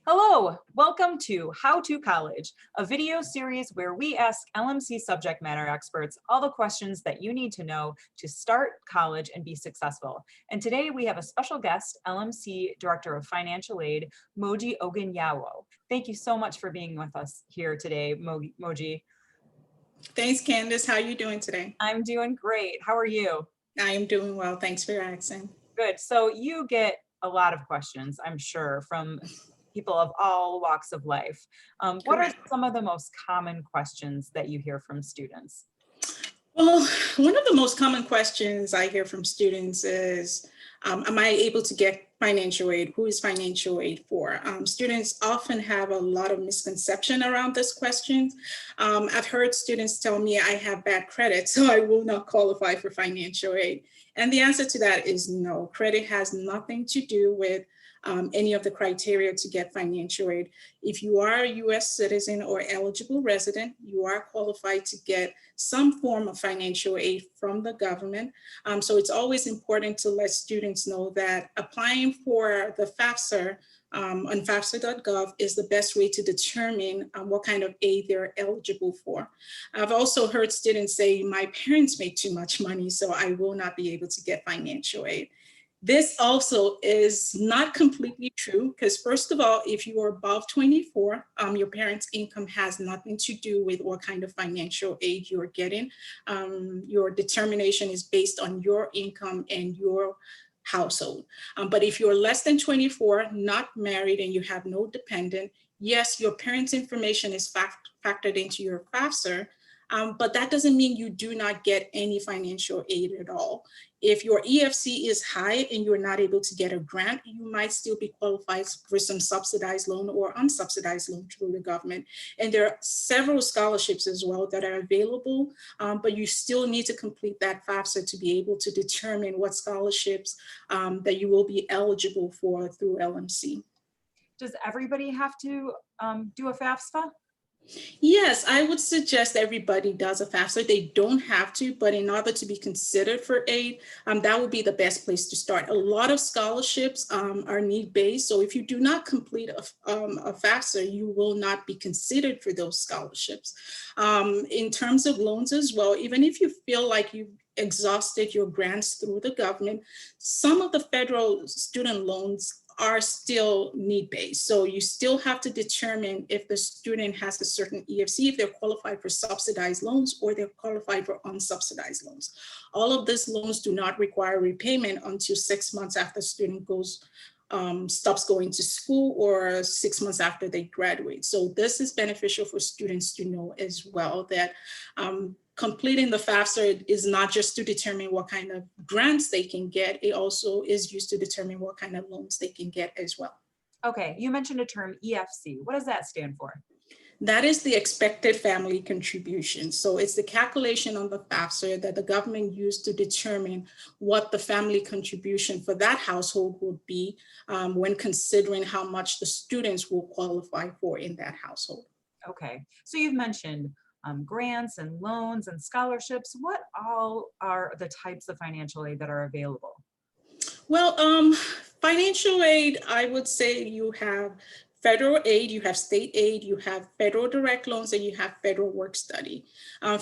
Hello, welcome to How to College, a video series where we ask LMC subject matter experts all the questions that you need to know to start college and be successful. And today we have a special guest, LMC Director of Financial Aid, Moji Ogunyano. Thank you so much for being with us here today, Moji. Thanks, Candace. How are you doing today? I'm doing great. How are you? I am doing well. Thanks for asking. Good. So you get a lot of questions, I'm sure, from people of all walks of life. What are some of the most common questions that you hear from students? Well, one of the most common questions I hear from students is, am I able to get financial aid? Who is financial aid for? Students often have a lot of misconception around this question. I've heard students tell me I have bad credit, so I will not qualify for financial aid. And the answer to that is no. Credit has nothing to do with any of the criteria to get financial aid. If you are a US citizen or eligible resident, you are qualified to get some form of financial aid from the government. So it's always important to let students know that applying for the Fafsa on Fafsa.gov is the best way to determine what kind of aid they're eligible for. I've also heard students say, my parents make too much money, so I will not be able to get financial aid. This also is not completely true because, first of all, if you are above 24, your parents' income has nothing to do with what kind of financial aid you're getting. Your determination is based on your income and your household. But if you're less than 24, not married, and you have no dependent, yes, your parents' information is factored into your FAFSA, but that doesn't mean you do not get any financial aid at all. If your EFC is high and you're not able to get a grant, you might still be qualified for some subsidized loan or unsubsidized loan through the government. And there are several scholarships as well that are available, but you still need to complete that FAFSA to be able to determine what scholarships that you will be eligible for through LMC. Does everybody have to do a FAFSA? Yes, I would suggest everybody does a FAFSA. They don't have to, but in order to be considered for aid, that would be the best place to start. A lot of scholarships are need-based, so if you do not complete a FAFSA, you will not be considered for those scholarships. In terms of loans as well, even if you feel like you've exhausted your grants through the government, some of the federal student loans are still need-based. So you still have to determine if the student has a certain EFC, if they're qualified for subsidized loans or they're qualified for unsubsidized loans. All of these loans do not require repayment until 6 months after the student stops going to school or 6 months after they graduate. So this is beneficial for students to know as well, that completing the FAFSA is not just to determine what kind of grants they can get, it also is used to determine what kind of loans they can get as well. Okay, you mentioned a term EFC. What does that stand for? That is the expected family contribution. So it's the calculation on the FAFSA that the government used to determine what the family contribution for that household would be when considering how much the students will qualify for in that household. Okay, so you've mentioned grants and loans and scholarships. What all are the types of financial aid that are available? Well, financial aid, I would say you have federal aid, you have state aid, you have federal direct loans, and you have federal work study.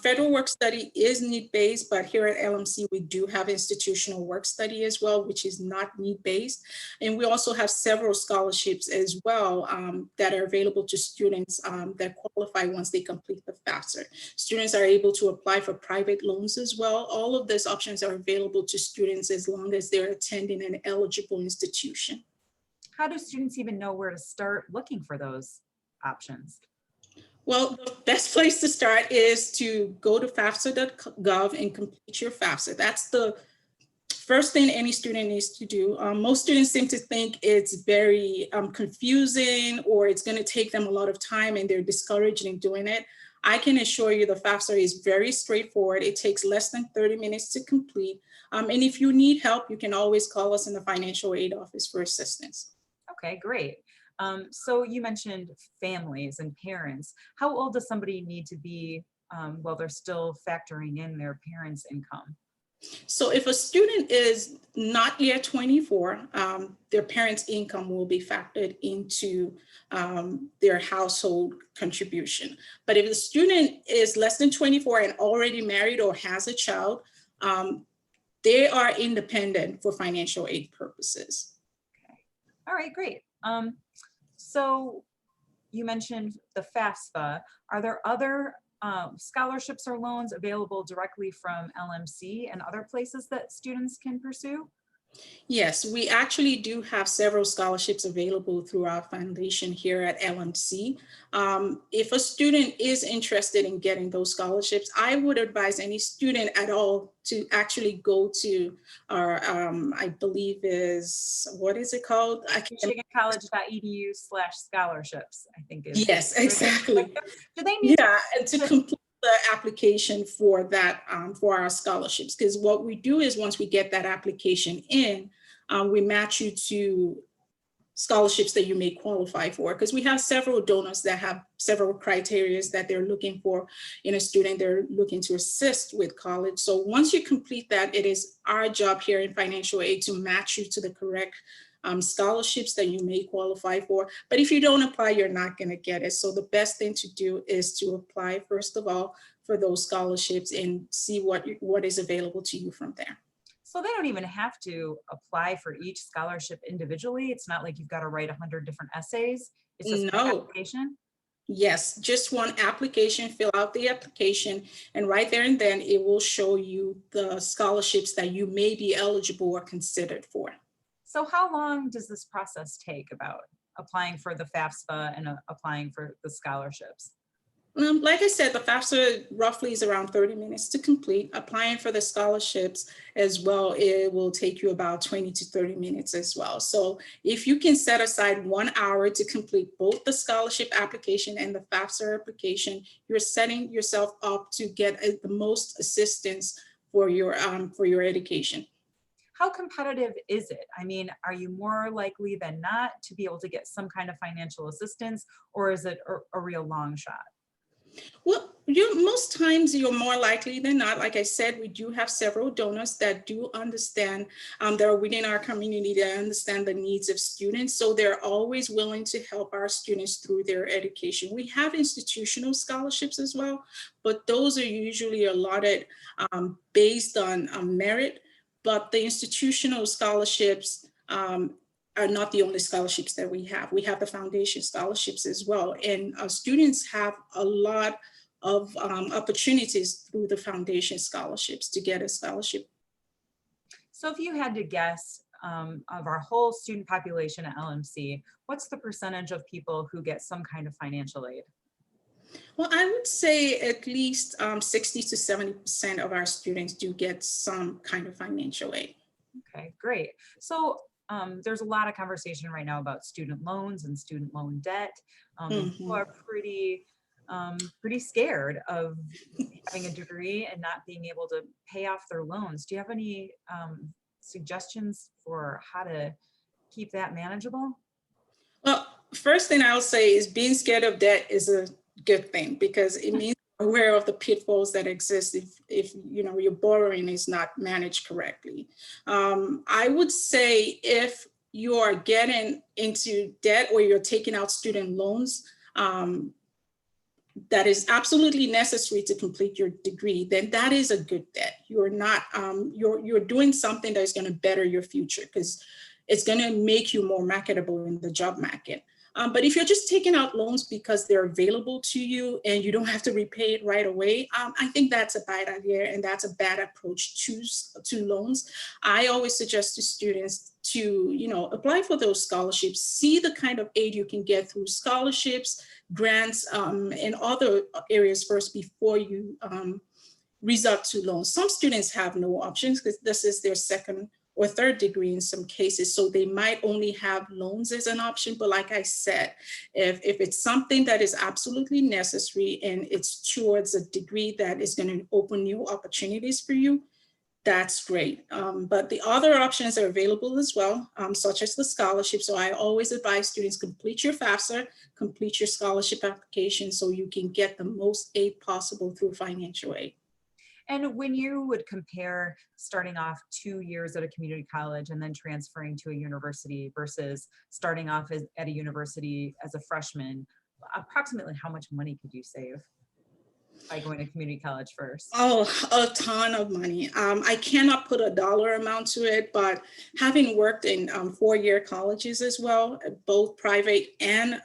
Federal work study is need-based, but here at LMC, we do have institutional work study as well, which is not need-based. And we also have several scholarships as well that are available to students that qualify once they complete the FAFSA. Students are able to apply for private loans as well. All of these options are available to students as long as they're attending an eligible institution. How do students even know where to start looking for those options? Well, the best place to start is to go to fafsa.gov and complete your FAFSA. That's the first thing any student needs to do. Most students seem to think it's very confusing or it's going to take them a lot of time and they're discouraged in doing it. I can assure you the FAFSA is very straightforward. It takes less than 30 minutes to complete. And if you need help, you can always call us in the financial aid office for assistance. Okay, great. So you mentioned families and parents. How old does somebody need to be while they're still factoring in their parents' income? So if a student is not yet 24, their parents' income will be factored into their household contribution. But if the student is less than 24 and already married or has a child, they are independent for financial aid purposes. Okay. All right, great. So you mentioned the FAFSA. Are there other scholarships or loans available directly from LMC and other places that students can pursue? Yes, we actually do have several scholarships available through our foundation here at LMC. If a student is interested in getting those scholarships, I would advise any student at all to actually go to our, I believe is, what is it called? MichiganCollege.edu/scholarships, I think is. Yes, exactly. Do they need Yeah, and to complete the application for that, for our scholarships, because what we do is once we get that application in, we match you to scholarships that you may qualify for, because we have several donors that have several criteria that they're looking for in a student they're looking to assist with college. So once you complete that, it is our job here in financial aid to match you to the correct scholarships that you may qualify for. But if you don't apply, you're not going to get it. So the best thing to do is to apply, first of all, for those scholarships and see what is available to you from there. So they don't even have to apply for each scholarship individually. It's not like you've got to write 100 different essays. It's just one application. Yes, just one application, fill out the application, and right there and then it will show you the scholarships that you may be eligible or considered for. So how long does this process take, about applying for the FAFSA and applying for the scholarships? Like I said, the FAFSA roughly is around 30 minutes to complete. Applying for the scholarships as well, it will take you about 20 to 30 minutes as well. So if you can set aside 1 hour to complete both the scholarship application and the FAFSA application, you're setting yourself up to get the most assistance for your education. How competitive is it? I mean, are you more likely than not to be able to get some kind of financial assistance, or is it a real long shot? Well, most times you're more likely than not. Like I said, we do have several donors that do understand, that are within our community, that understand the needs of students. So they're always willing to help our students through their education. We have institutional scholarships as well, but those are usually allotted based on merit. But the institutional scholarships are not the only scholarships that we have. We have the foundation scholarships as well. And students have a lot of opportunities through the foundation scholarships to get a scholarship. So if you had to guess, of our whole student population at LMC, what's the percentage of people who get some kind of financial aid? Well, I would say at least 60 to 70% of our students do get some kind of financial aid. Okay, great. So there's a lot of conversation right now about student loans and student loan debt. People are pretty scared of having a degree and not being able to pay off their loans. Do you have any suggestions for how to keep that manageable? Well, first thing I'll say is being scared of debt is a good thing, because it means you're aware of the pitfalls that exist if your borrowing is not managed correctly. I would say if you are getting into debt or you're taking out student loans, that is absolutely necessary to complete your degree, then that is a good debt. You're not, you're doing something that is going to better your future, because it's going to make you more marketable in the job market. But if you're just taking out loans because they're available to you and you don't have to repay it right away, I think that's a bad idea, and that's a bad approach to loans. I always suggest to students to, apply for those scholarships, see the kind of aid you can get through scholarships, grants, and other areas first before you resort to loans. Some students have no options because this is their second or third degree in some cases, so they might only have loans as an option. But like I said, if it's something that is absolutely necessary and it's towards a degree that is going to open new opportunities for you, that's great. But the other options are available as well, such as the scholarship. So I always advise students complete your FAFSA, complete your scholarship application so you can get the most aid possible through financial aid. And when you would compare starting off 2 years at a community college and then transferring to a university versus starting off at a university as a freshman, approximately how much money could you save by going to community college first? Oh, a ton of money. I cannot put a dollar amount to it, but having worked in 4-year colleges as well, both private and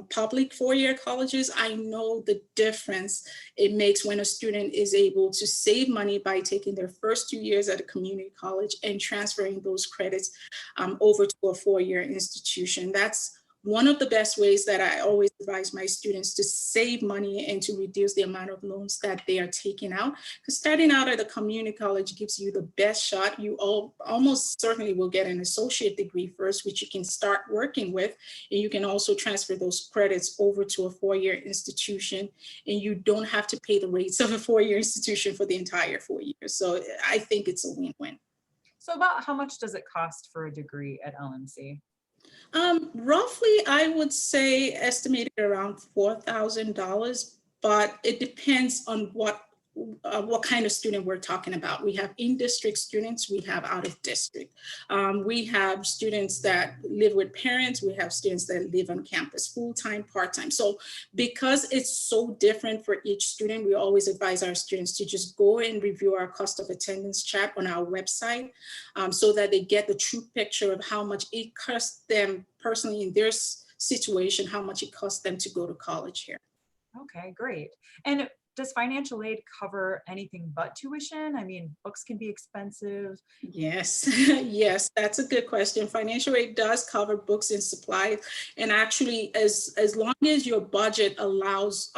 public 4-year colleges, I know the difference it makes when a student is able to save money by taking their first 2 years at a community college and transferring those credits over to a 4-year institution. That's one of the best ways that I always advise my students to save money and to reduce the amount of loans that they are taking out. Because starting out at a community college gives you the best shot. You almost certainly will get an associate degree first, which you can start working with. And you can also transfer those credits over to a 4-year institution. And you don't have to pay the rates of a 4-year institution for the entire 4 years. So I think it's a win-win. So about how much does it cost for a degree at LMC? Roughly, I would say estimated around $4,000, but it depends on what kind of student we're talking about. We have in-district students, we have out-of-district. We have students that live with parents, we have students that live on campus full-time, part-time. So because it's so different for each student, we always advise our students to just go and review our cost of attendance chart on our website so that they get the true picture of how much it costs them personally in their situation, how much it costs them to go to college here. Okay, great. And does financial aid cover anything but tuition? I mean, books can be expensive. Yes, yes, that's a good question. Financial aid does cover books and supplies. And actually, as long as your budget allows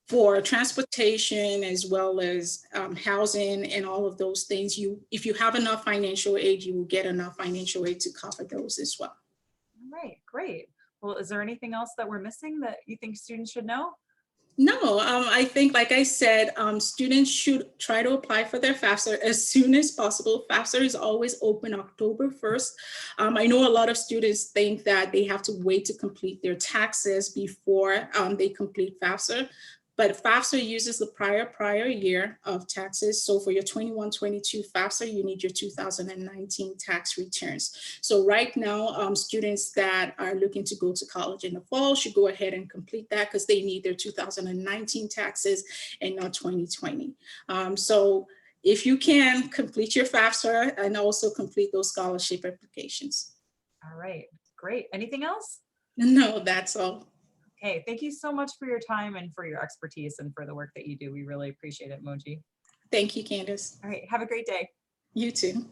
for transportation as well as housing and all of those things, if you have enough financial aid, you will get enough financial aid to cover those as well. All right, great. Well, is there anything else that we're missing that you think students should know? No, I think, like I said, students should try to apply for their Fafsa as soon as possible. Fafsa is always open October 1st. I know a lot of students think that they have to wait to complete their taxes before they complete Fafsa. But Fafsa uses the prior year of taxes. So for your 21-22 Fafsa, you need your 2019 tax returns. So right now, students that are looking to go to college in the fall should go ahead and complete that because they need their 2019 taxes and not 2020. So if you can, complete your FAFSA and also complete those scholarship applications. All right, great. Anything else? No, that's all. Okay, thank you so much for your time and for your expertise and for the work that you do. We really appreciate it, Moji. Thank you, Candace. All right, have a great day. You too.